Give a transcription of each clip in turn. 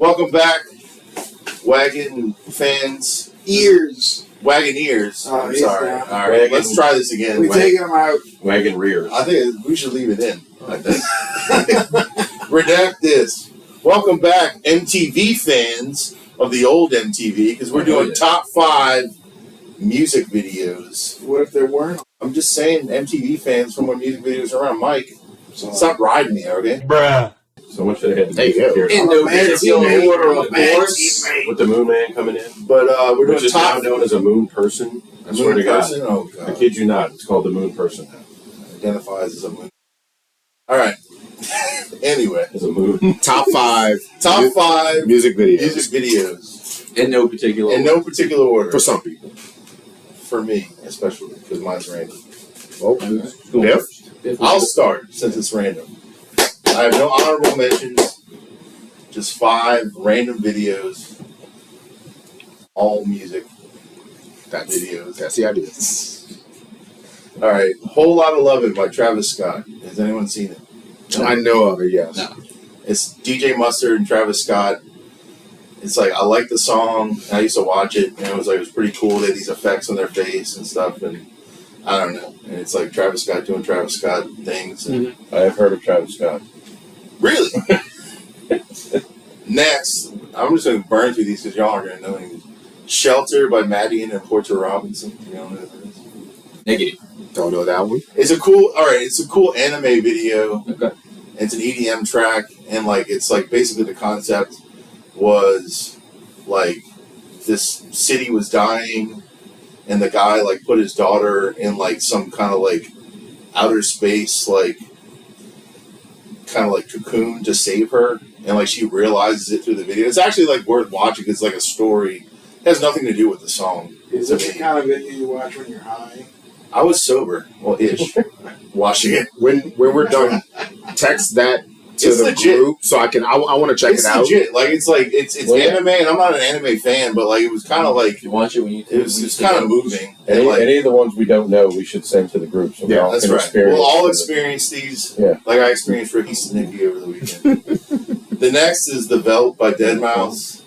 Welcome back, Wagon fans. Wagon ears. Oh, I'm sorry. down. All right, let's try this again. We're taking them out. Wagon rears. I think we should leave it in. I think. Redact this. Welcome back, MTV fans of the old MTV, because we're doing top 5 music videos. What if there weren't? I'm just saying, MTV fans from when music videos were around. Mike, stop riding me, okay? Bruh. So much that I had to There you go. here. In no particular order, of course. With the moon man coming in. But we're doing Which is top now known as a moon person. I swear to God. person. Oh God! I kid you not. It's called the moon person now. Identifies as a moon. All right. Anyway, As a moon. Top 5 music music videos. music videos In no particular in no particular order. For some people. For me, especially because mine's random. Okay. If I'll start since it's random. I have no honorable mentions. Just 5 random videos. All music videos. That's the idea. All right. Whole Lot of Lovin' by Travis Scott. Has anyone seen it? I know of it, yes. No. It's DJ Mustard and Travis Scott. It's like, I like the song. I used to watch it, and it was pretty cool. They had these effects on their face and stuff, and I don't know. And it's like Travis Scott doing Travis Scott things. And I have heard of Travis Scott. Really? Next, I'm just going to burn through these because y'all aren't going to know anything. Shelter by Maddie and Porter Robinson. You don't know what that is? Negative. Don't know that one. It's a cool anime video. Okay. It's an EDM track, and it's basically the concept was this city was dying, and the guy put his daughter in some kind of outer space kind of cocoon to save her, and she realizes it through the video. It's actually worth watching. It's a story. It has nothing to do with the song. Is this the kind of video you watch when you're high? I was sober, well, ish, watching it. When we're done, text that to It's the legit. group so I want to check It's it out. legit. It's Well, yeah. anime, and I'm not an anime fan, but it was kind of You watch it when you. it was kind of moving. And, Any of the ones we don't know, we should send to the group. So we all that's can right. experience We'll all it. experience these. Yeah. Like I experienced Ricky Snicky over the weekend. The next is The Veldt by Deadmau5.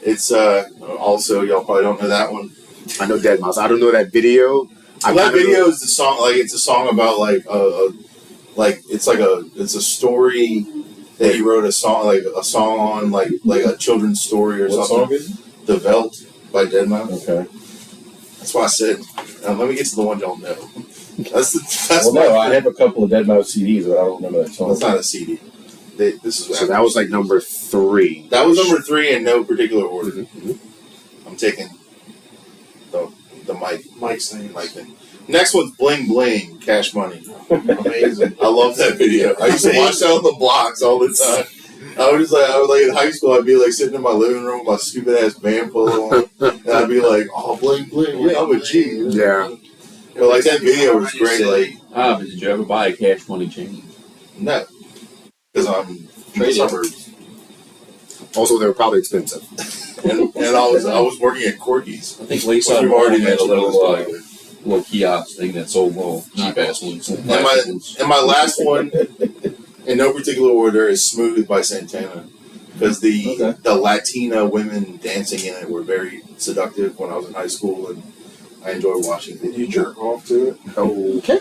It's also, y'all probably don't know that one. I know Deadmau5. I don't know that video. That video is the song. It's a song about it's a story that he wrote a song on a children's story or What something. song is it? The Veldt by Deadmau5. Okay. That's why I said. Let me get to the one y'all know. That's Well, no, I have a couple of Deadmau5 CDs, but I don't remember that song. That's not a CD. So that was number 3. That was number 3 in no particular order. Mm-hmm. I'm taking the Mike's thing. mic thing. Next one's Bling Bling, Cash Money. Amazing. I love that video. I used to watch that on the blocks all the time. I was in high school, I'd be sitting in my living room with my stupid ass band polo on, and I'd be oh, Bling Bling, yeah, I'm a G. Yeah. But that video was great. But did you ever buy a Cash Money chain? No. Because I'm in the Trade it. suburbs. Also, they were probably expensive. And I was working at Corky's. I think Lakeside Which we've already had a mentioned on this little kiosk thing that sold cheap ass ones. And my last one, in no particular order, is Smooth by Santana. Because the Latina women dancing in it were very seductive when I was in high school, and I enjoy watching it. Did you jerk off to it? Okay.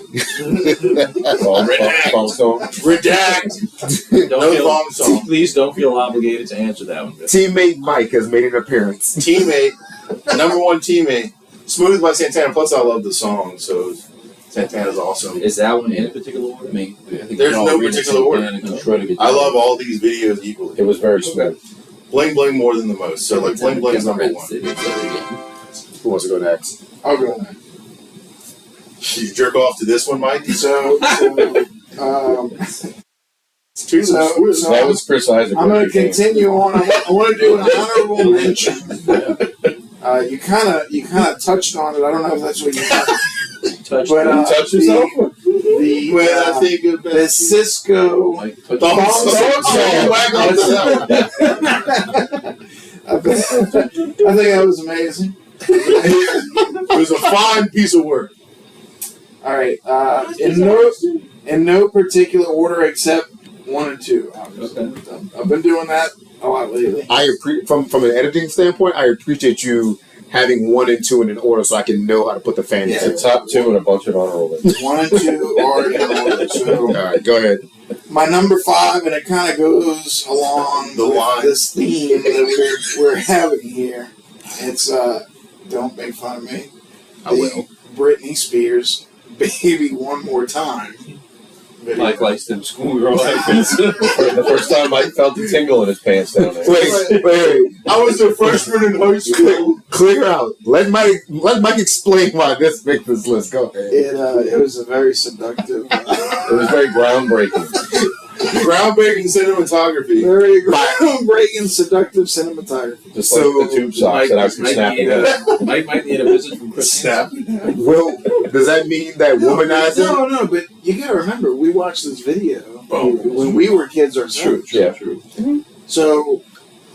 Redact! No thong song. Please don't feel obligated to answer that one. Teammate Mike has made an appearance. Teammate, number 1 teammate. Smooth by Santana. Plus, I love the song, so Santana's awesome. Is that one in a particular order? I mean, I think There's we all no agree that particular order. Santana can try to get I love all these videos equally. It was very smooth. Bling Bling more than the most. So, Bling Bling's number 1. Who wants to go next? I'll go next. Did you jerk off to this one, Mike? So That was Chris Isaac. I'm going to continue on. I want to do an honorable mention. You kind of touched on it. I don't know if that's what you Touch, but touch yourself? the Cisco Mike, The touch I think that was amazing. It was a fine piece of work. All right. In no particular order except 1 and 2. Obviously. I've been doing that a lot lately. From an editing standpoint, I appreciate you having 1 and 2 in an order so I can know how to put the fantasy. The top 2 and a bunch of honorable mentions. 1 and 2 are in order. So, all right, go ahead. my number 5, and it kind of goes along The with line. this theme that we're having here. It's don't make fun of me. I will. Britney Spears, "Baby One More Time." Mike likes them schoolgirl outfits. The first time Mike felt the tingle in his pants down there. Wait. I was a freshman in high school. Clear out. Let Mike explain why this makes this list. Go ahead. It was a very seductive, It was very groundbreaking. Groundbreaking cinematography. very groundbreaking, seductive cinematography. Just like the tube socks that I was snapping at. Mike might need a visit from Chris. Snap. Well, does that mean that womanizing? No, but you gotta remember, we watched this video Oh. when we were kids ourselves. True. So,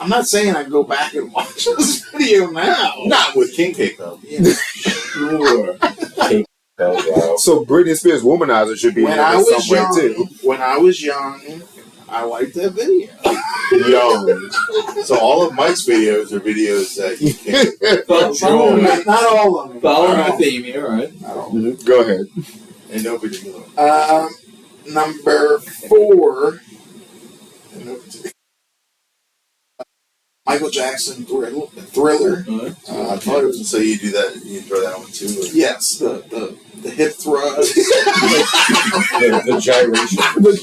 I'm not saying I go back and watch this video now. Not with King Cake though. Yeah, sure. Oh, wow. So Britney Spears womanizer should be When in I there was somewhere young, too. I liked that video. Yo. So all of Mike's videos are videos that you can't. Not all of them. Following our theme here, all right? Not all of them. Go ahead. In no particular order. Number 4. In no particular- Michael Jackson Thriller. I thought it was So you do that, you throw that one too. Or? yes, the hip thrust, The gyration. the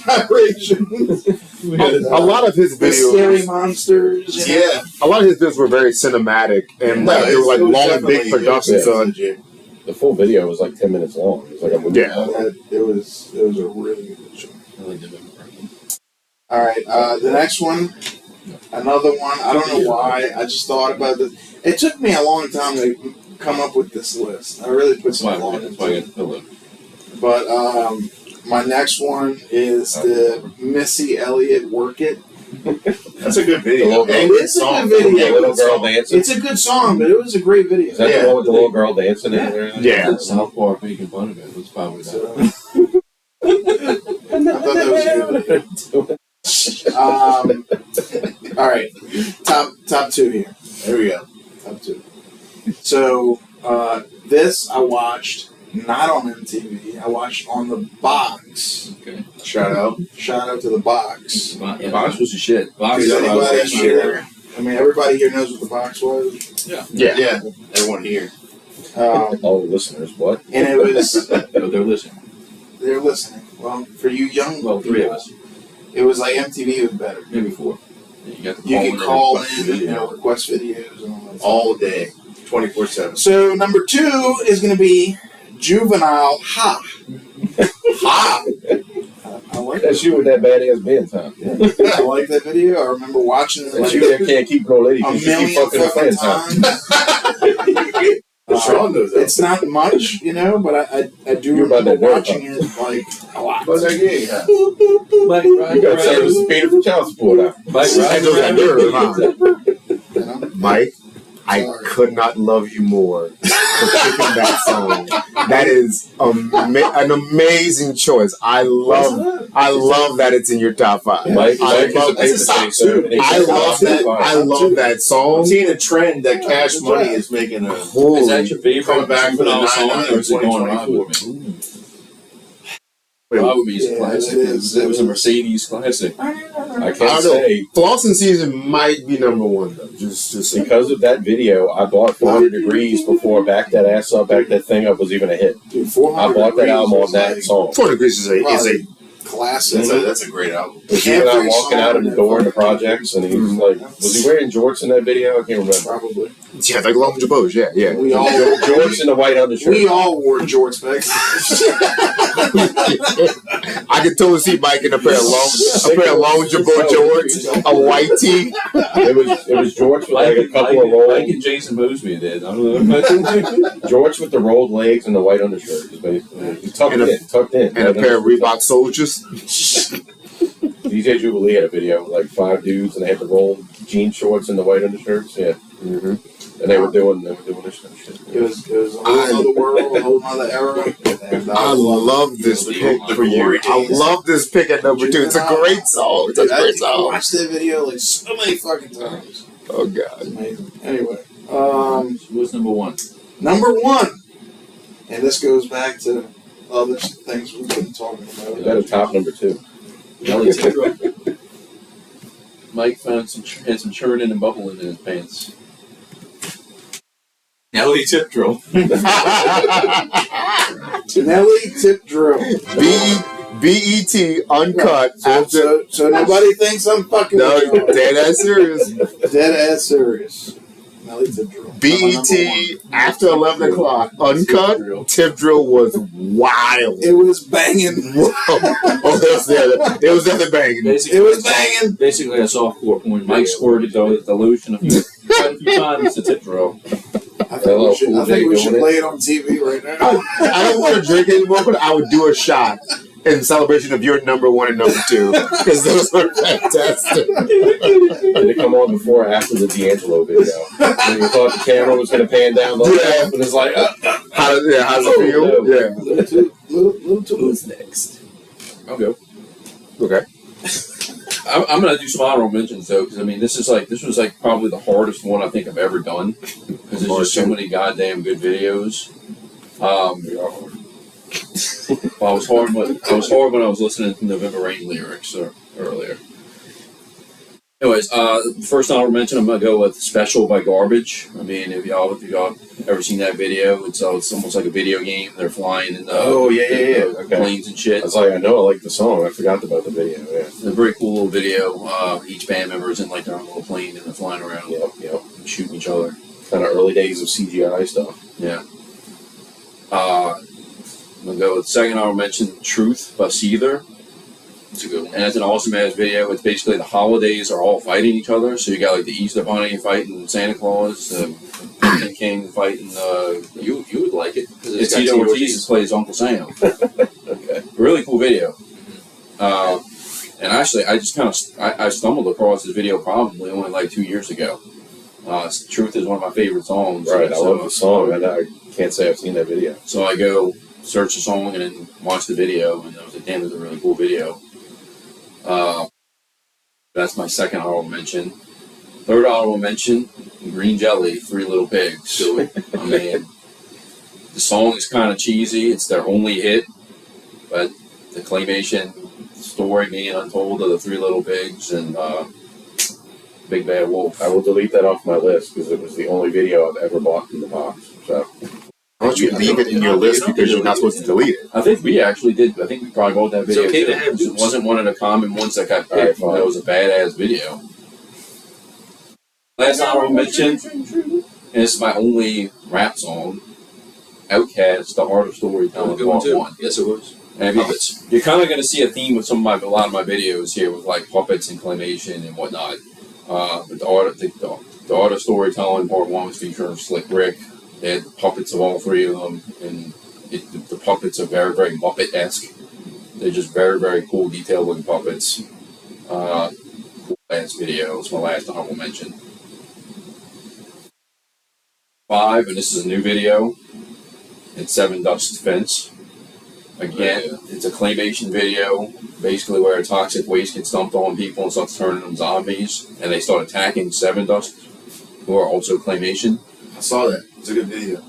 gyration, A lot of his the scary videos, monsters. you know? Yeah. a lot of his videos were very cinematic and like they were like it was long and big definitely- productions. it was So legit. The full video was like 10 minutes long. It was like a movie. Yeah. It was a really good show. I like them. All right, the next one, another one. I don't know why. I just thought about this. It took me a long time to come up with this list. I really put That's some why thought I into got it. the pillow. But my next one is the Missy Elliott "Work It." That's a good video. The little girl- And It's a song. good video. The little girl dancing. It's a good song, but it was a great video. Is that Yeah. the one with the little girl dancing in it? and everything? Yeah. South Park making fun of it. It was probably that. So, I thought that was a good video. All right, top 2 here. There we go. Top 2. So this I watched not on MTV. I watched on the Box. Okay. Shout out. Shout out to the Box. Yeah, Box was the shit. Box Does is anybody the here? I mean, everybody here knows what the Box was. Yeah. Everyone here. All the listeners, what? And it was No, they're listening. they're listening. Well, for you young Well, 3 of us. it was like MTV was better. Maybe 4. Yeah, you got to You call could in call and request in, a video. request videos and all that. All day. 24/7. So number 2 is going to be Juvenile Ha. Ha! I like That's that. you with that badass band, Tom. I like that video. I remember watching it That's like you that can't keep no lady a because you keep million fucking her fucking friends, huh? times. Sean knows that. It's not much, but I do You're about remember that nerd, watching it like a lot. What's that game? Huh? Mike, You gotta say it was paid for child support, huh? Mike, I know that nerd, You know? Mike, I could not love you more for picking that song. That is an amazing choice. I love that it's in your top 5. Mike, I Mike love, is a paper top chaser, two. and he I says love that. I love that I'm song. seeing a trend that Cash Money is making a. Is Holy, that your favorite Coming back for the Juvenile song, 99 or is it going Ride 2024? With Me? Ride With Me is a Yeah, classic. it is. It was a Mercedes classic. I I can't don't know. say Flossing Season might be number 1 though. Just because of that video, I bought 400 Degrees before Back That Ass Up, Back That Thing Up was even a hit. Dude, 400 I bought that album on Degrees that is song. 4 Degrees is a classic. That's a great album. Was you and I Every walking out of the song door in the that- projects, and he was like, was he wearing jorts in that video? I can't remember. Probably. yeah, like Long Jabos. Yeah. We all Jorts in the white undershirt. we all wore jorts back I can totally see Mike in a pair of long Jabot jorts, a white tee. It was jorts with like a couple of Mike rolled and Jason Mosby did. I don't know. jorts with the rolled legs and the white undershirt. Is basically tucked in, And a pair of Reebok Soldiers. DJ Jubilee had a video with like 5 dudes, and they had the rolled jean shorts and the white undershirts. Yeah. Mm-hmm. And they were doing this shit. It was a whole other world, a whole other era. And I love this pick for you. I love this pick at number 2. It's a great song. It's a great I song. watched that video like so many fucking times. Oh It's God. amazing. Anyway, What's number 1? number 1, and this goes back to other things we've been talking about. You got a top number 2. Nelly Tindrell. Mike had some churning and bubbling in his pants. Nelly Tindrell. Nelly Tip Drill. BET uncut. So nobody thinks I'm fucking No, with y'all. dead ass serious. Dead ass serious. Nelly Tip Drill. BET after 11 o'clock uncut. Tip drill was wild. It was banging. Oh, it was definitely banging. Basically, It was banging. Basically a softcore point. Mike squirted the lotion a few times to Tindrell. I think we should doing it. play it on TV right now. I don't want to drink anymore, but I would do a shot in celebration of your number 1 and number 2 because those were fantastic. Did it come on before or after the D'Angelo video? When you thought the camera was going to pan down the left, and it's like, How's it feel? Yeah. Little too. Who's next? I'll go. Okay. I'm gonna do some honorable mentions though, because I mean, this was like probably the hardest one I think I've ever done, because there's just so many goddamn good videos. Well, I was hard when I was listening to November Rain lyrics earlier. Anyways, first honorable mention, I'm gonna go with "Special" by Garbage. I mean, if y'all ever seen that video, it's almost like a video game. They're flying in the Okay. planes and shit. I was like, I know I like the song. I forgot about the video. Yeah. It's a very cool little video. Each band member is in like their own little plane and they're flying around, Yep. and shooting each other. Kind of early days of CGI stuff. Yeah. I'm gonna go with second honorable mention, "Truth" by Seether. It's a good one. And it's an awesome ass video. It's basically the holidays are all fighting each other. So you got like the Easter Bunny fighting Santa Claus, the Pumpkin King fighting. You would like it because it's Tito Ortiz plays Uncle Sam. Okay. Really cool video. And actually, I just I stumbled across this video probably only like 2 years ago. "Truth" is one of my favorite songs. Right. I So- love the song. I can't say I've seen that video. So I go search the song and then watch the video, and I was like, damn, it's a really cool video. That's my second honorable mention. Third honorable mention, Green Jelly, Three Little Pigs. I mean, the song is kind of cheesy. It's their only hit, but the claymation story being untold of the Three Little Pigs and Big Bad Wolf. I will delete that off my list because it was the only video I've ever bought in the box. So Why don't you leave it in your list because you're not supposed to delete it? I think we actually did. I think we probably bought that video. okay too. to have It wasn't one of the common ones that got picked. All right, That was a badass video. Last honorable mention, and this is my only rap song, Outkast, The Art of Storytelling, Good one Part too. 1. Yes, it was. And you're kind of going to see a theme with a lot of my videos here with like puppets and claymation and whatnot. But the art of Storytelling Part 1 was featuring Slick Rick. They had the puppets of all three of them, and the puppets are very, very Muppet-esque. They're just very, very cool, detailed-looking puppets. Cool ass video. It's my last honorable mention. 5, and this is a new video. It's Seven Dust Fence. Again, it's a claymation video, basically where a toxic waste gets dumped on people and starts turning them zombies, and they start attacking Seven Dust, who are also claymation. I saw that. It's a good video.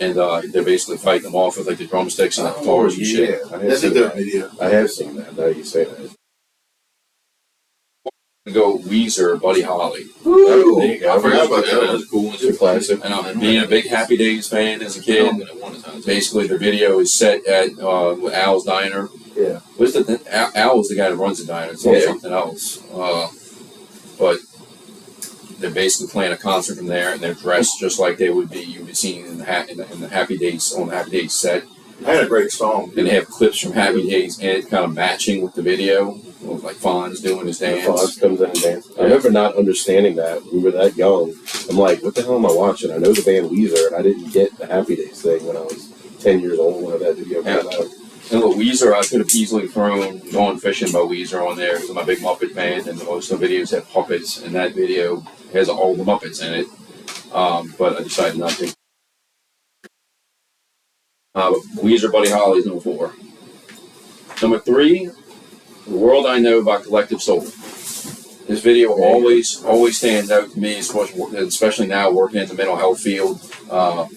And they're basically fighting them off with like the drumsticks and the guitars and shit. I have That's a seen good that. video. I have seen that. Now you say that. I'm gonna go Weezer, Buddy Holly. Oh, there you go. I forgot about That that. was a cool one. It's a classic. And I'm being a big Happy Days fan as a kid. Basically, the video is set at Al's Diner. Yeah. Al was the guy that runs the diner. It's not Yeah. something else. But they're basically playing a concert from there, and they're dressed just like they would be. You would see in the Happy Days on the Happy Days set. I had a great song. And they have clips from Happy Days and it's kind of matching with the video, with like Fonz doing his dance. Fonz comes in and dances. I Yeah. remember not understanding that. We were that young. I'm like, what the hell am I watching? I know the band Weezer, and I didn't get the Happy Days thing when I was 10 years old when that video came out. And with Weezer, I could have easily thrown Going Fishing by Weezer on there because I'm a big Muppet fan, and most of the videos have puppets, and that video has all the Muppets in it. but I decided not to. Weezer, Buddy Holly's number 4. Number 3, The World I Know by Collective Soul. This video always stands out to me, especially now working in the mental health field.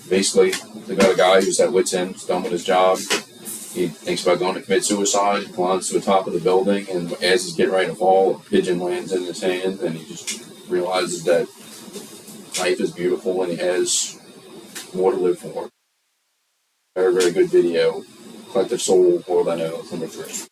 Basically, they got a guy who's at wit's end, he's done with his job. He thinks about going to commit suicide, he climbs to the top of the building, and as he's getting ready to fall, a pigeon lands in his hand, and he just realizes that life is beautiful and he has more to live for. Very, very good video. Collective Soul, World I Know, number 3.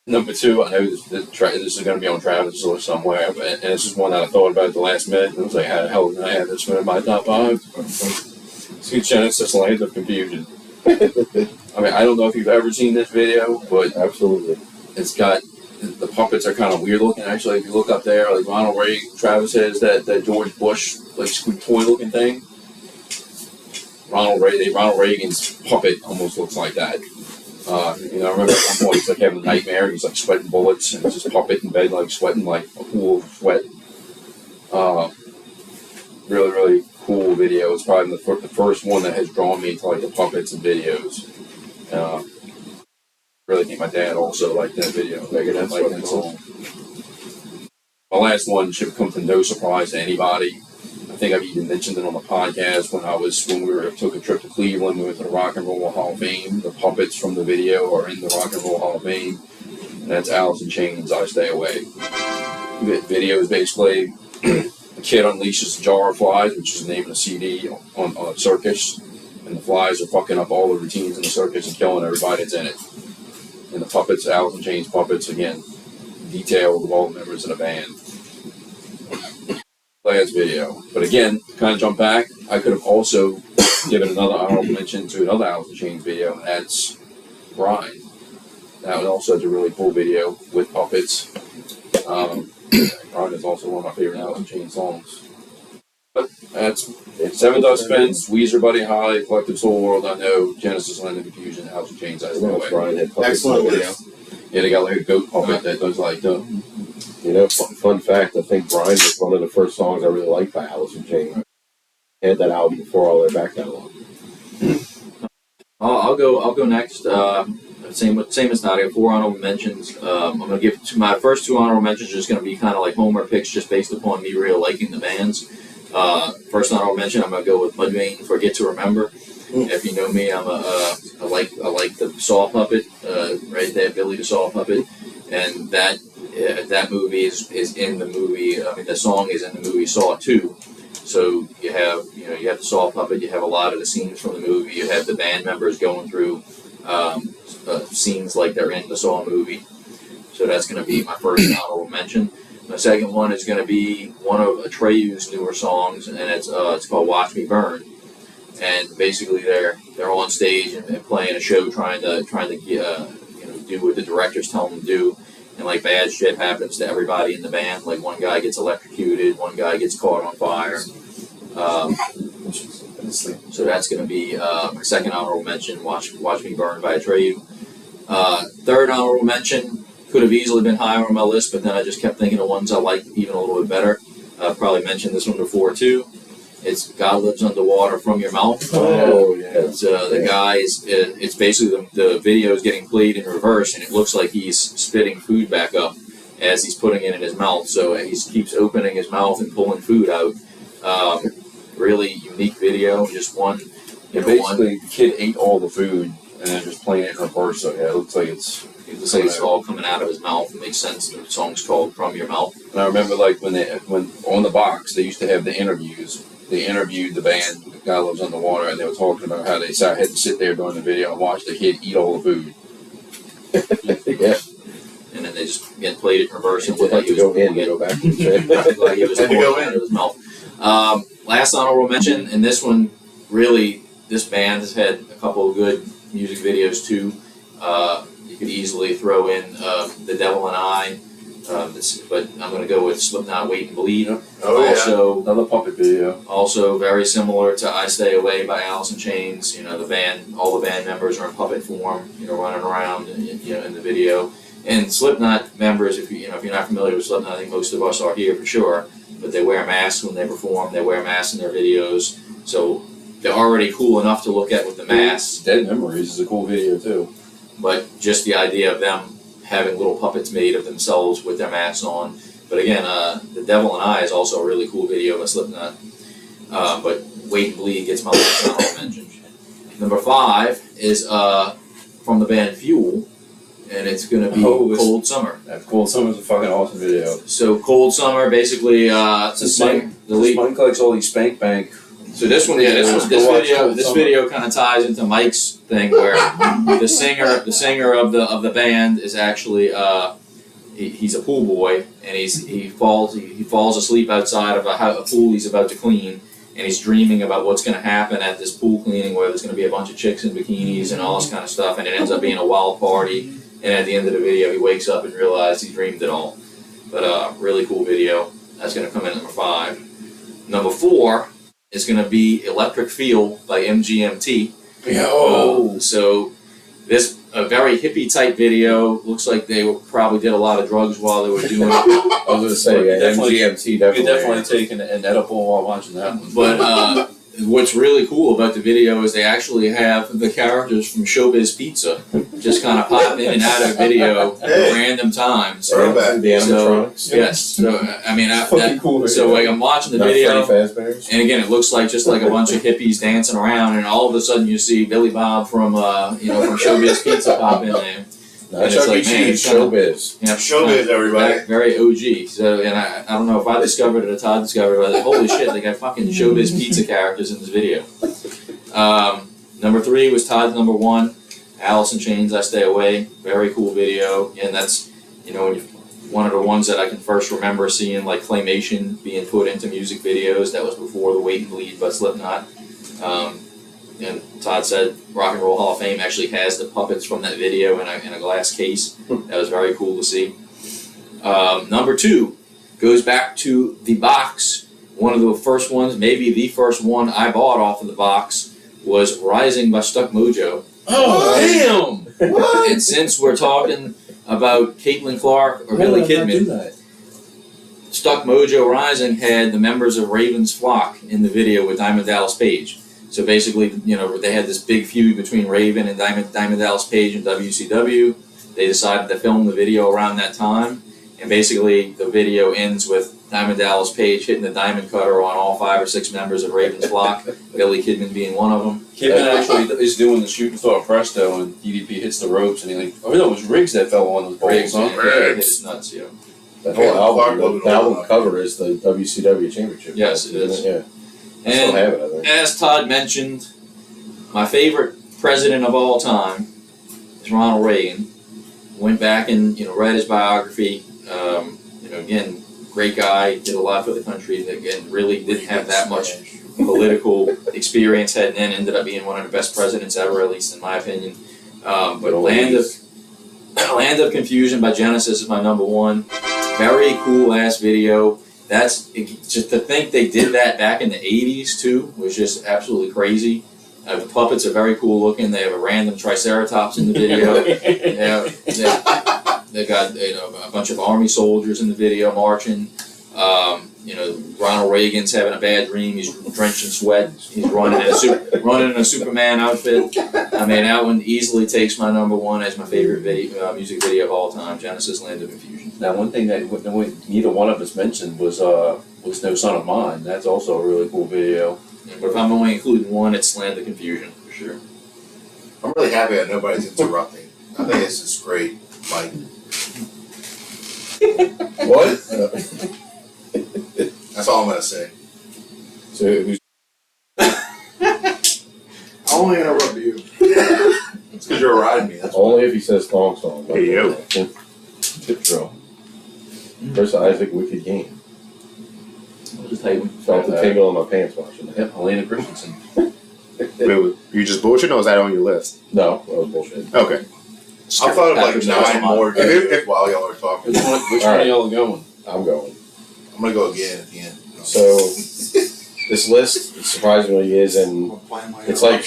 Number 2, I know this is going to be on Travis or somewhere, and this is one that I thought about at the last minute. I was like, how the hell did I have this one in my top 5? See Genesis Land of Confusion. I mean, I don't know if you've ever seen this video, but Absolutely. it's got, the puppets are kind of weird looking. Actually, if you look up there, like Ronald Reagan, Travis has that George Bush, like, toy looking thing. Ronald Reagan's puppet almost looks like that. I remember at one point he's like having a nightmare. He's like sweating bullets, and he's just puppet in bed, like sweating like a pool of sweat. Really, really cool video. It's probably the first one that has drawn me to like the puppets and videos. Really think my dad also liked that video. That's Like that song. My last one should come to no surprise to anybody. I think I've even mentioned it on the podcast when we took a trip to Cleveland. We went to the Rock and Roll Hall of Fame. The puppets from the video are in the Rock and Roll Hall of Fame, and that's Alice in Chains' "I Stay Away." The video is basically a kid unleashes a jar of flies, which is the name of the CD, on a circus, and the flies are fucking up all the routines in the circus and killing everybody that's in it. And the puppets, Alice in Chains puppets, again, detailed of all the members of the band. Last video. But again, to kind of jump back, I could have also given another honorable mention to another Alice in Chains video, and that's Grind. That was also a really cool video with puppets. Grind is also one of my favorite Alice in Chains songs. But that's Seven Dust Spence, Weezer, Buddy Holly, Collective Soul, World I Know, Genesis, Land of Confusion, Alice in Chains, I Stay Away. Excellent list. Yeah, they got like a goat puppet that does like the... Fun fact, I think Brian was one of the first songs I really liked by Alice in Chains. I had that album before all their back catalog. I'll go next. Same as Nadia. 4 honorable mentions. I'm going to give my first 2 honorable mentions are just going to be kind of like homer picks, just based upon me really liking the bands. First honorable mention, I'm going to go with Mudvayne, Forget to Remember. If you know me, I like the Saw puppet right there, Billy the Saw puppet, and that movie is in the movie. I mean, the song is in the movie Saw 2. So you have the Saw puppet. You have a lot of the scenes from the movie. You have the band members going through scenes like they're in the Saw movie. So that's going to be my first honorable mention. My second one is going to be one of Atreyu's newer songs, and it's called "Watch Me Burn." And basically, they're on stage and playing a show, trying to do what the directors tell them to do. And like bad shit happens to everybody in the band. Like one guy gets electrocuted, one guy gets caught on fire. So that's going to be my second honorable mention. Watch Me Burn by Atreyu. Third honorable mention could have easily been higher on my list, but then I just kept thinking of ones I liked even a little bit better. I've probably mentioned this one before too. It's God Lives Underwater From Your Mouth. Oh, yeah. It's the guy's. It's basically the video is getting played in reverse, and it looks like he's spitting food back up as he's putting it in his mouth. So he keeps opening his mouth and pulling food out. Really unique video. Just one. Basically, the kid ate all the food and then just playing it in reverse. So yeah, it looks like it's all coming out of his mouth. It makes sense. The song's called From Your Mouth. And I remember like when on the box they used to have the interviews. They interviewed the band God Lives Underwater, and they were talking about how they had to sit there during the video and watch the kid eat all the food. Yeah. And then they just played it in reverse. It would like to go in and go back. Like it was pulling out of his mouth. Last honorable mention, and this one really, this band has had a couple of good music videos too. You could easily throw in The Devil and I. But I'm going to go with Slipknot, Wait and Bleed. Also, another puppet video. Also very similar to I Stay Away by Alice in Chains. The band, all the band members are in puppet form, running around, in the video. And Slipknot members, if you're not familiar with Slipknot, I think most of us are here for sure. But they wear masks when they perform. They wear masks in their videos. So they're already cool enough to look at with the masks. Dead Memories is a cool video too. But just the idea of them having little puppets made of themselves with their masks on. But again, The Devil and I is also a really cool video by Slipknot. But Wait and Bleed gets my last honorable mention. Number 5 is from the band Fuel, and it's going to be Cold Summer. That Cold Summer's a fucking awesome video. So Cold Summer, basically, Mike collects all these Spank Bank. So this video kind of ties into Mike's thing where the singer of the band is actually he's a pool boy, and he falls asleep outside of a pool he's about to clean, and he's dreaming about what's going to happen at this pool cleaning where there's going to be a bunch of chicks in bikinis and all this kind of stuff, and it ends up being a wild party. And at the end of the video, he wakes up and realizes he dreamed it all. But really cool video. That's going to come in at number 5. Number 4 is going to be Electric Feel by MGMT. So this a very hippie type video. Looks like they probably did a lot of drugs while they were doing it. I was going to say, MGMT You could definitely take an edible while watching that one. But what's really cool about the video is they actually have the characters from Showbiz Pizza just kind of pop in and out of video at random times. Throwback. The animatronics. Yes. So I mean, Cool so like I'm watching the Not video, Freddy Fazbear's. and again, it looks like just like a bunch of hippies dancing around, and all of a sudden you see Billy Bob from from Showbiz Pizza pop in there. Not And it's Chuck E. like, man, Cheese, it's kinda- Showbiz. Yeah, Showbiz, everybody. Very OG. So, and I don't know if I discovered it or Todd discovered it, but holy shit, they got fucking Showbiz Pizza characters in this video. Number 3 was Todd's number 1, Alice in Chains, I Stay Away. Very cool video. And that's, one of the ones that I can first remember seeing, like, claymation being put into music videos. That was before the Wait and Bleed by Slipknot. And Todd said Rock and Roll Hall of Fame actually has the puppets from that video in a glass case. That was very cool to see. Number 2 goes back to the box. One of the first ones, maybe the first one I bought off of the box, was Rising by Stuck Mojo. Oh, damn! What? And since we're talking about Caitlin Clark or Billy Kidman, Stuck Mojo Rising had the members of Raven's Flock in the video with Diamond Dallas Page. So basically, they had this big feud between Raven and Diamond Dallas Page and WCW. They decided to film the video around that time, and basically the video ends with Diamond Dallas Page hitting the diamond cutter on all 5 or 6 members of Raven's Flock, Billy Kidman being one of them. Kidman actually is doing the shoot and throw presto, and DDP hits the ropes, and it was Riggs that fell on those balls, Riggs, huh? yeah, hit his nuts, yeah. That whole album cover is the WCW Championship. Yes, it is. Yeah. I And still have it, I think. as Todd mentioned, my favorite president of all time is Ronald Reagan. Went back and read his biography. Again, great guy, did a lot for the country. Again, really didn't have that much political experience heading in. Ended up being one of the best presidents ever, at least in my opinion. But Land of Confusion by Genesis is my number 1. Very cool ass video. Just to think they did that back in the 80s too was just absolutely crazy. The puppets are very cool looking. They have a random Triceratops in the video. They got a bunch of army soldiers in the video marching. Ronald Reagan's having a bad dream. He's drenched in sweat. He's running in a Superman outfit. I mean, that one easily takes my number 1 as my favorite music video of all time. Genesis, Land of Confusion. Now, one thing that neither one of us mentioned was No Son of Mine. That's also a really cool video. But if I'm only including one, it's Land of Confusion for sure. I'm really happy that nobody's interrupting. I think this is great, Mike. What? That's all I'm gonna say. So who's I only interrupt you. It's because you're riding me. That's only if he says thong song. Hey, yo. Tip drill. Chris Isaac, Wicked Game. Just Hayden. Felt the tingle in my pants watching that. Yep, Helena Christensen. Wait, you just bullshitting, or was that on your list? No, that was bullshit. Okay. I thought of like Patrick's 9 more If it- days while y'all were talking. Which one All are right. y'all going? I'm going. I'm gonna go again at the end. So this list surprisingly is in. It's like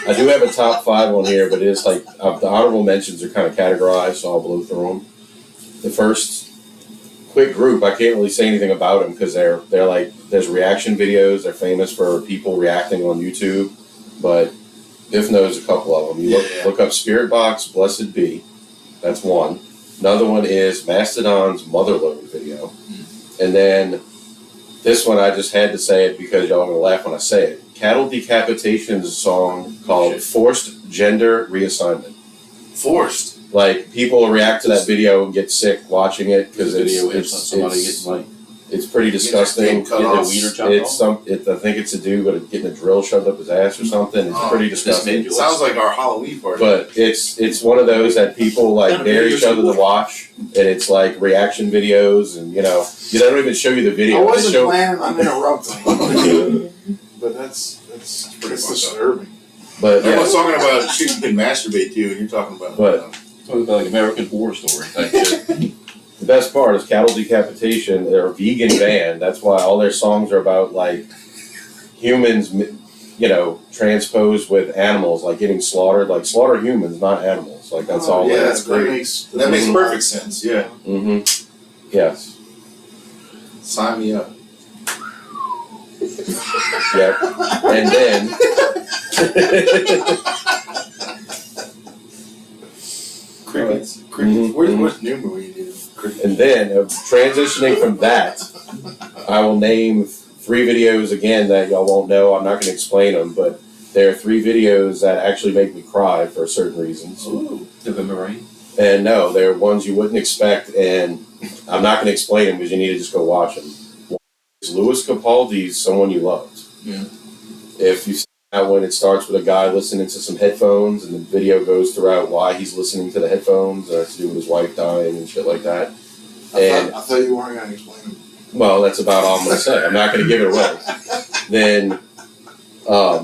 I do have a top 5 on here, but it's like the honorable mentions are kind of categorized, so I'll blow through them. The first quick group, I can't really say anything about them because they're like there's reaction videos. They're famous for people reacting on YouTube, but If knows a couple of them. You look up Spirit Box, Blessed Be. That's one. Another one is Mastodon's Motherload video. And then this one, I just had to say it because y'all are going to laugh when I say it. Cattle Decapitation's song called Forced Gender Reassignment. Forced? Like, people react to that video and get sick watching it because it's pretty disgusting. I think it's a dude but getting a drill shoved up his ass or something. It's pretty disgusting. It sounds like our Halloween party. But it's one of those that people like dare each other to watch, and it's like reaction videos, and they don't even show you the video. I wasn't planning on interrupting, but that's pretty disturbing. But everyone's talking about shit you can masturbate to, and you're talking about talking about like American Horror Story type shit. The best part is Cattle Decapitation. They're a vegan band. That's why all their songs are about like humans, transposed with animals, like getting slaughtered. Like slaughter humans, not animals. Like that's all. Yeah, that's great. That makes perfect sense. Yeah. Mm-hmm. Yes. Sign me up. Yep. And then. Crickets. Mm-hmm. Where's Newman when you do crickets? And then, transitioning from that, I will name 3 videos again that y'all won't know. I'm not going to explain them, but there are 3 videos that actually make me cry for certain reasons. Ooh, November Rain? And no, they're ones you wouldn't expect, and I'm not going to explain them because you need to just go watch them. One is Louis Capaldi's Someone You Loved. Yeah. If you've seen that one, it starts with a guy listening to some headphones, and the video goes throughout why he's listening to the headphones, and it's to do with his wife dying and shit like that. I thought you weren't going to explain them. Well, that's about all I'm going to say. I'm not going to give it away. Then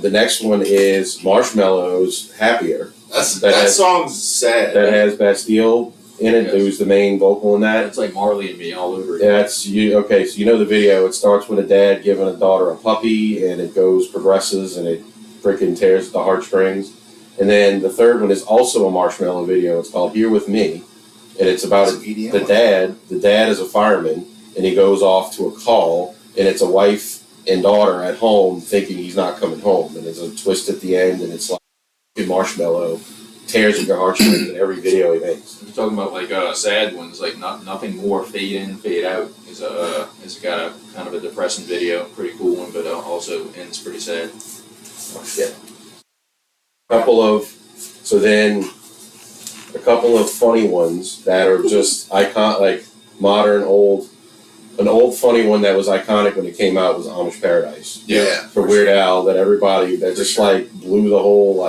the next one is Marshmello's Happier. That song's sad. That has Bastille in it, who's the main vocal in that. It's like Marley and Me all over again. That's you. Okay, so you know the video. It starts with a dad giving a daughter a puppy, and it progresses, and it freaking tears at the heartstrings. And then the third one is also a Marshmello video. It's called Here With Me, and it's about the dad. The dad is a fireman, and he goes off to a call, and it's a wife and daughter at home thinking he's not coming home, and there's a twist at the end, and it's like Marshmello tears at your heartstrings in every video he makes. We're talking about like sad ones, like Nothing More, Fade In, Fade Out. It's got a kind of a depressing video, pretty cool one, but also ends pretty sad. Yeah. A couple of funny ones that are just iconic, like modern, old. An old funny one that was iconic when it came out was Amish Paradise. Yeah. For Weird Al, that just like blew the whole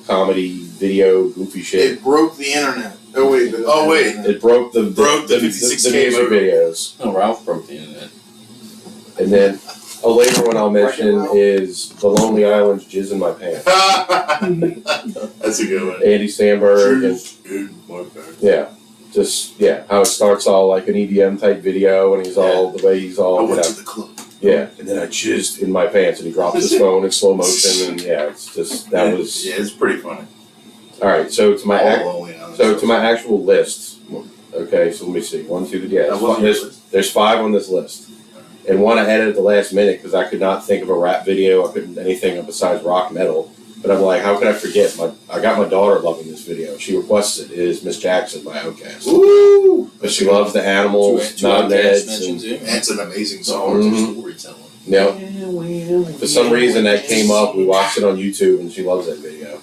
comedy video goofy shit. It broke the internet. Oh wait. It broke the 56K music videos. Oh, Ralph broke the internet. And then a later one I'll mention is The Lonely Island's Jizz in My Pants. That's a good one. Andy Samberg how it starts all like an EDM type video, and he's all the way he's all. I went to the club. Yeah, and then I jizzed in my pants, and he drops his phone in slow motion, and it's just was. Yeah, it's pretty funny. All right, so to my to my actual list. Okay, so let me see. 1, 2, there's 5 on this list, and one I added at the last minute because I could not think of a rap video. I couldn't anything besides rock metal. But I'm like, how could I forget? I got my daughter loving this video. She requested it is Miss Jackson by Outkast. Woo! But she loves the animals, not Neds. That's an amazing song. Storytelling. Yep. For some reason that came up. We watched it on YouTube, and she loves that video.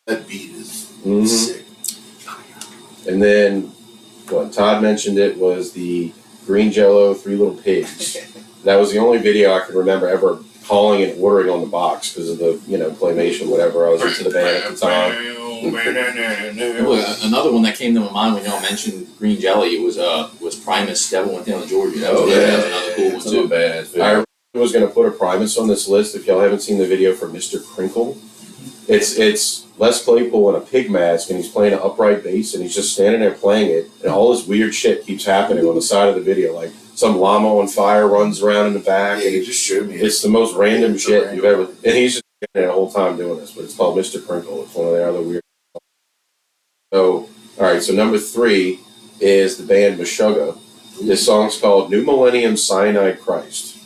That beat is sick. And then, what Todd mentioned it was the Green Jello 3 Little Pigs. That was the only video I could remember ever calling and ordering on the box because of the claymation, whatever. I was into the band at the time. Another one that came to my mind when y'all mentioned Green Jelly was Primus, Devil Went Down to Georgia. That was another cool one too. I was going to put a Primus on this list. If y'all haven't seen the video for Mr. Crinkle, it's Les Claypool in a pig mask, and he's playing an upright bass, and he's just standing there playing it, and all this weird shit keeps happening on the side of the video, like some llama on fire runs around in the back. Yeah, And you just showed me. it's the most random It's shit random. you've ever. And he's just the whole time doing this, but it's called Mr. Crinkle. It's one of the other weird. So, all right. So number 3 is the band Meshuggah. This song's called New Millennium Cyanide Christ.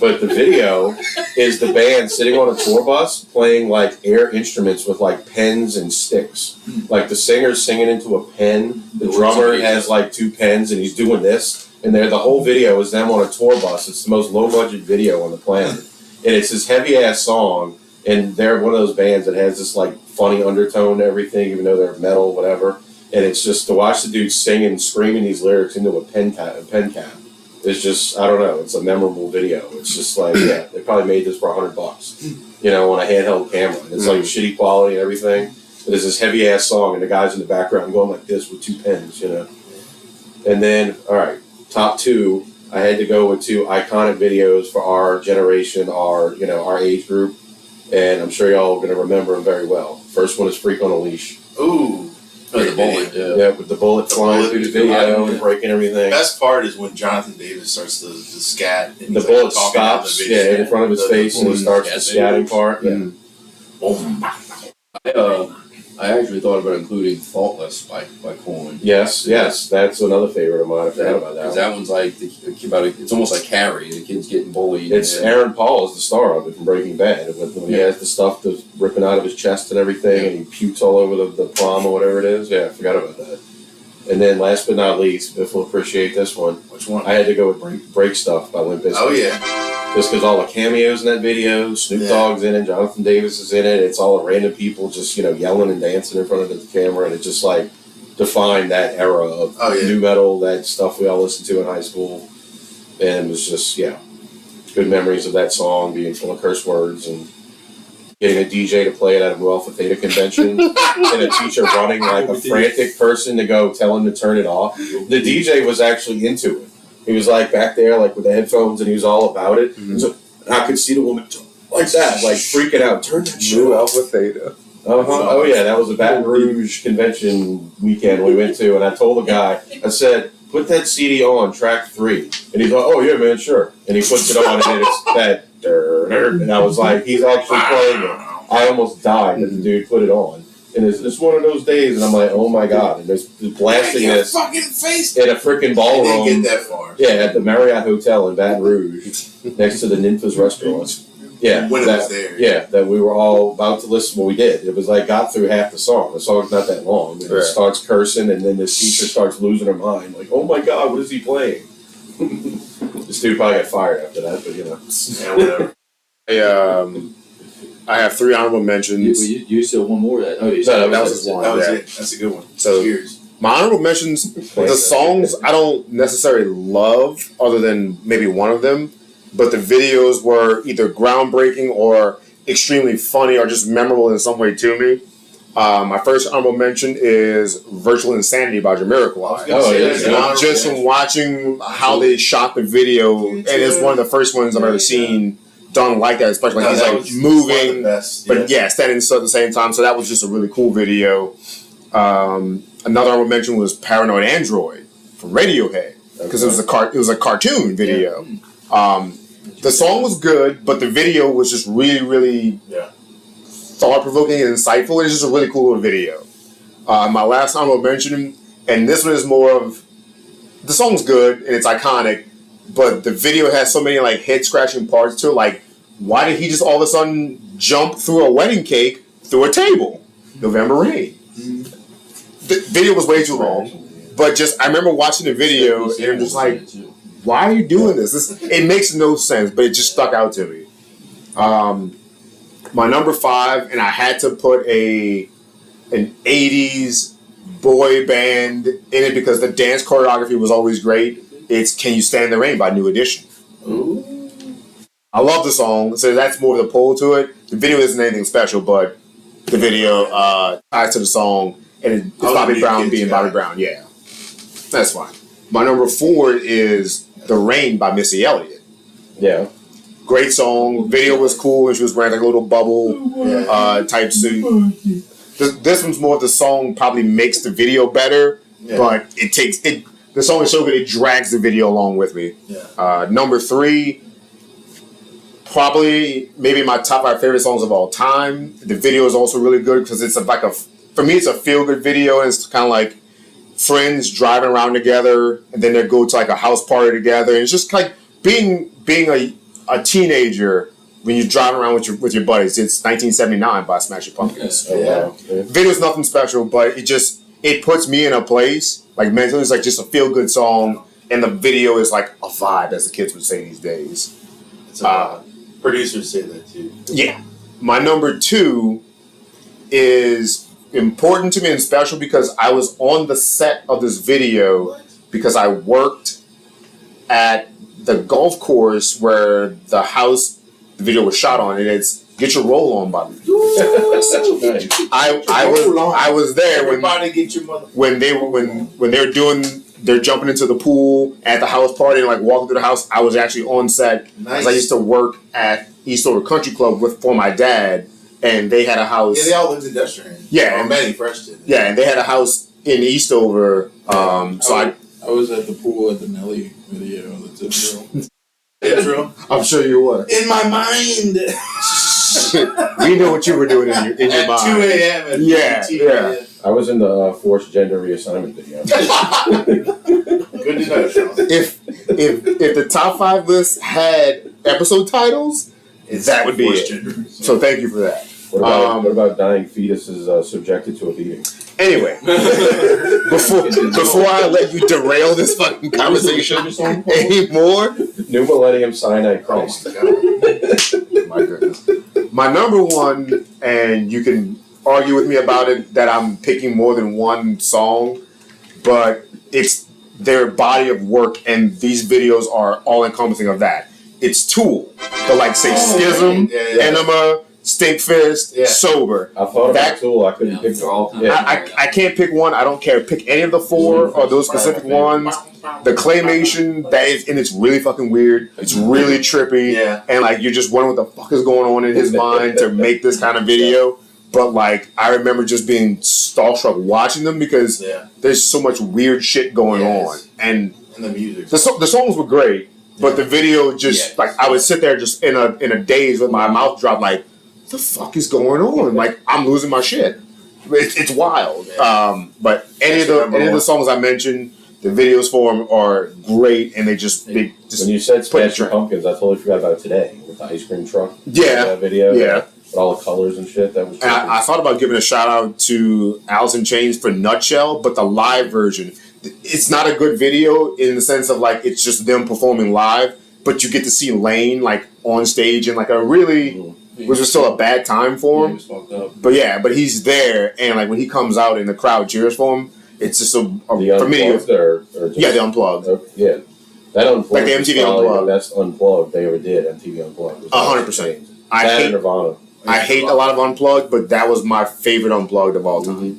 But the video is the band sitting on a tour bus playing like air instruments with like pens and sticks. Like the singer's singing into a pen, the drummer has like 2 pens, and he's doing this. And the whole video is them on a tour bus. It's the most low budget video on the planet. And it's this heavy ass song, and they're one of those bands that has this like funny undertone to everything, even though they're metal, whatever. And it's just to watch the dude sing and screaming these lyrics into a pen cap. It's just, I don't know, it's a memorable video. It's just like, yeah, they probably made this for $100, you know, on a handheld camera. And it's like shitty quality and everything. But it's this heavy ass song, and the guy's in the background going like this with 2 pens, you know. And then, all right, top 2, I had to go with 2 iconic videos for our generation, our age group. And I'm sure y'all are going to remember them very well. First one is Freak on a Leash. Ooh. The bullet. Yeah, with the bullet flying through the video and breaking everything. The best part is when Jonathan Davis starts the scat. And the bullet stops, in front of his face, and he starts the scatting part. Yeah. I actually thought about including Faultless by Korn. Yes, that's another favorite of mine. I forgot about that. Because that one's like it's almost like Carrie. The kid's getting bullied. It's Aaron Paul is the star of it from Breaking Bad. When he has the stuff that's ripping out of his chest and everything, and he pukes all over the prom or whatever it is. Yeah, I forgot about that. And then last but not least, Biff will appreciate this one. Which one? I had to go with Break Stuff by Limp Bizkit. Oh, yeah. Just because all the cameos in that video, Snoop Dogg's in it, Jonathan Davis is in it, it's all the random people just, yelling and dancing in front of the camera, and it just, like, defined that era of nu metal, that stuff we all listened to in high school. And it was just, good memories of that song being full of curse words and getting a DJ to play it at a Mu Alpha Theta convention and a teacher running like a frantic person to go tell him to turn it off. The DJ was actually into it. He was like back there like with the headphones and he was all about it. So I could see the woman like that, like freaking out. Turn that shit Mu off. Alpha Theta. Oh yeah, that was a Baton Rouge convention weekend we went to, and I told the guy, I said, put that CD on, track 3. And he's like, oh yeah man, sure. And he puts it on and it's that and I was like, he's actually playing it. I almost died that the dude put it on. And it's one of those days, and I'm like, oh my god! And there's blasting this fucking face in a freaking ballroom. I didn't get that far. Yeah, at the Marriott Hotel in Baton Rouge, next to the Ninfa's restaurant. Yeah, when it was there. Yeah, that we were all about to listen. Well, we did. It was like got through half the song. The song's not that long. And it starts cursing, and then the teacher starts losing her mind. Like, oh my god, what is he playing? This dude probably got fired after that, but Yeah, whatever. I have 3 honorable mentions. You still one more of that? Oh, you No, that was just one. That was it. That's a good one. So cheers. My honorable mentions, the songs I don't necessarily love, other than maybe one of them, but the videos were either groundbreaking or extremely funny or just memorable in some way to me. My first honorable mention is Virtual Insanity by Jamiroquai. Oh, yeah. Just from watching how they shot the video, and it's one of the first ones I've ever seen done like that, especially like he's like moving, but standing still at the same time. So that was just a really cool video. Another I would mention was Paranoid Android from Radiohead because it was a cartoon video. The song was good, but the video was just really, really thought provoking and insightful. It's just a really cool little video. My last honorable mention, and this one is more of the song's good and it's iconic. But the video has so many like head scratching parts to it. Like, why did he just all of a sudden jump through a wedding cake through a table? November Rain. The video was way too long, but just I remember watching the video and I'm just like, why are you doing this? It makes no sense, but it just stuck out to me. My number 5, and I had to put an 80s boy band in it because the dance choreography was always great. It's Can You Stand the Rain by New Edition. Ooh. I love the song, so that's more of the pull to it. The video isn't anything special, but the video ties to the song, and it's Bobby Brown being Bobby Brown. Yeah, that's fine. My number 4 is The Rain by Missy Elliott. Yeah. Great song. Video was cool, and she was wearing like a little bubble type suit. This one's more of the song probably makes the video better, but it takes it. the song is so good it drags the video along with me. Yeah. Number 3, probably maybe my top 5 favorite songs of all time. The video is also really good because it's for me it's a feel good video, and it's kind of like friends driving around together, and then they go to like a house party together. And it's just like being a teenager when you're driving around with your buddies. It's 1979 by Smashing Pumpkins. Yeah. Video's nothing special, but it puts me in a place like mentally. It's like just a feel good song, and the video is like a vibe, as the kids would say these days. Producers say that too. Yeah. My number 2 is important to me and special because I was on the set of this video because I worked at the golf course where the video was shot on, and it's Get Your Roll On by me. I was there when they're jumping into the pool at the house party and like walking through the house. I was actually on set because I used to work at Eastover Country Club for my dad, and they had a house. Yeah, they all lived in Destrehan. Yeah, and Manny Fresh did. Yeah, and they had a house in Eastover. I was at the pool at the Nelly video. The Intro. I'm sure you were. In my mind. We know what you were doing in your mind. 2 a.m. Yeah. I was in the forced gender reassignment video. Good to know, Sean. If the top 5 list had episode titles, that would be it. So thank you for that. What about dying fetuses subjected to a beating? Anyway, before I let you derail this fucking conversation anymore, New Millennium Cyanide Christ. My goodness. My number 1, and you can argue with me about it that I'm picking more than one song, but it's their body of work, and these videos are all encompassing of that. It's Tool, but say Schism, Enema, Stinkfist, Sober. I thought about Tool. I couldn't pick all. I can't pick one. I don't care. Pick any of the 4 or those specific ones. The claymation, and it's really fucking weird. It's really trippy. Yeah. And you're just wondering what the fuck is going on in his mind to make this kind of video. But I remember just being starstruck watching them because there's so much weird shit going on. And the music. The songs were great, but the video just I would sit there just in a daze with my mouth dropped the fuck is going on? I'm losing my shit. It's wild. But any of the songs I mentioned, the videos for them are great, and they just when you said Smashing Pumpkins, I totally forgot about it today with the ice cream truck. That video. Yeah. With all the colors and shit. That was. I thought about giving a shout out to Alice in Chains for Nutshell, but the live version, it's not a good video in the sense of it's just them performing live, but you get to see Lane on stage in a really. Which was still a bad time for him. But he's there, and when he comes out and the crowd cheers for him, it's just for me. The Unplugged. Yeah, that Unplugged. The MTV Unplugged. The best Unplugged they ever did. MTV Unplugged. 100%. I hate Nirvana. I hate a lot of Unplugged, but that was my favorite Unplugged of all time. I'm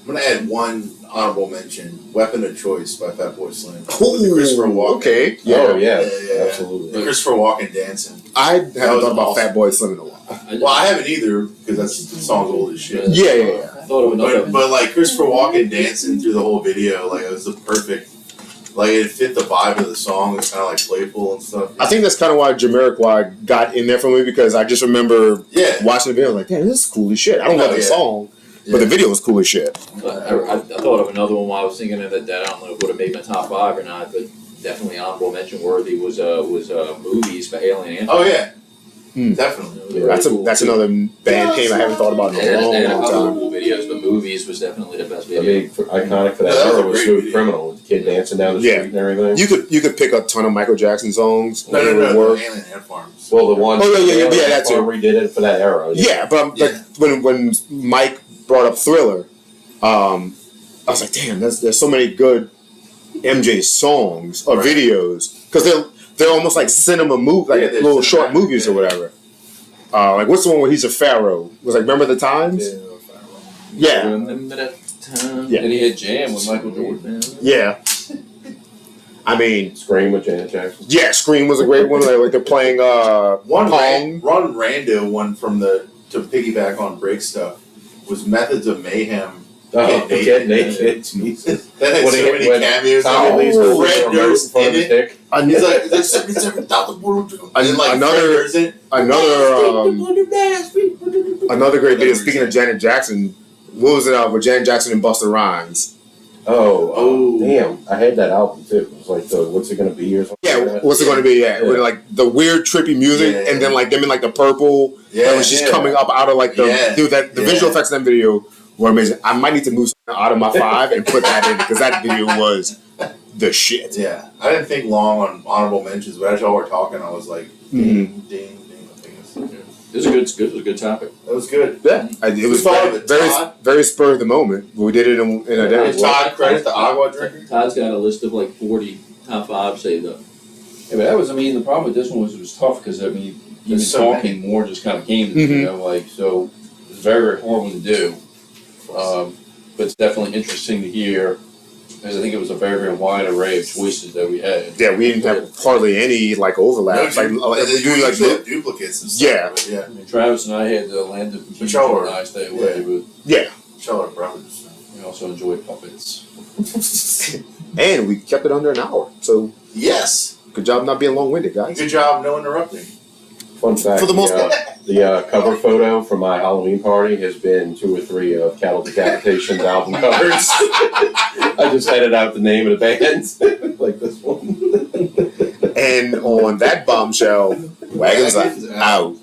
gonna add one honorable mention: "Weapon of Choice" by Fatboy Slim. Ooh, Christopher Walken. Okay. Yeah. Oh yeah. Absolutely. The Christopher Walken dancing. I haven't thought about Fatboy Slim in a while. Well, I haven't either because the song's old as shit. Yeah. I thought of another. But Christopher Walken dancing through the whole video, it was the perfect. It fit the vibe of the song. It was kind of playful and stuff. I think that's kind of why Jamiroquai got in there for me because I just remember watching the video damn, this is cool as shit. I don't know the song, but the video was cool as shit. I thought of another one while I was thinking of that. I don't know if it would have made my top 5 or not, but definitely honorable mention worthy was Movies by Alien Ant. Oh yeah. Definitely. That's another band name I haven't thought about in a long time. Cool videos, but Movies was definitely the best video. I mean, iconic for that era was Smooth Criminal with the kid dancing down the street and everything. You could pick a ton of Michael Jackson songs. No, Alien Ant Farms. Well, the one. That's it. Redid it for that era. Yeah, but when Mike brought up Thriller, I was like, damn, there's so many good MJ songs or videos because they're almost like cinema movies, little short movies or whatever. What's the one where he's a pharaoh? Was Remember the Times? Yeah. Remember that time? Yeah. And he had Jam with Michael Jordan. Yeah. I mean, Scream with Janet Jackson. Yeah, Scream was a great one. They're playing one Pong. Rando one to piggyback on break stuff was Methods of Mayhem Oh, get naked. Jesus. That had When so he- many when cameos. Tommy Lee's Fred holding a remote Durst in front in of his it. dick. He's like, there's 77,000 words. And like Another- Fred Durst in it. Another great video. Speaking of Janet Jackson, what was it with Janet Jackson and Busta Rhymes? Oh, damn! I had that album too. It was like the "What's It Gonna Be" or something. Yeah, like that. what's it going to be? Yeah, with like the weird trippy music, Yeah. and then like them in like the purple. Yeah, when she's yeah. coming up out of like the Yeah. dude that the Yeah. visual effects in that video were amazing. I might need to move something out of my 5 and put that in because that video was the shit. Yeah, I didn't think long on honorable mentions, but as y'all were talking, I was like, ding, ding, ding. I think It was a good topic. that was good. Yeah, it was thought of it, very Todd? very spur of the moment. But we did it in a day. Give Todd credit, the agua drinker. Todd's got a list of like 40 top 5 saved up. Yeah, but that was, I mean, the problem with this one was it was tough because, I mean, even There's so talking more just kind of came to me, you know, like, so it was very, very hard one to do. But it's definitely interesting to hear because I think it was a very, very wide array of choices that we had. Yeah, we didn't have hardly any like overlap. No, Like you we do like usually have duplicates and stuff. Yeah. but yeah. I mean, Travis and I had the land of But y'all were- and I stay away, but Y'all are brothers. we also enjoy puppets. and we kept it under an hour. So Yes. good job not being long winded, guys. Good job, no interrupting. Fun fact: For the most the cover photo for my Halloween party has been 2 or 3 of Cattle Decapitation's album covers. I just edited out the name of the band, like this one. And on that bombshell, wagons are out.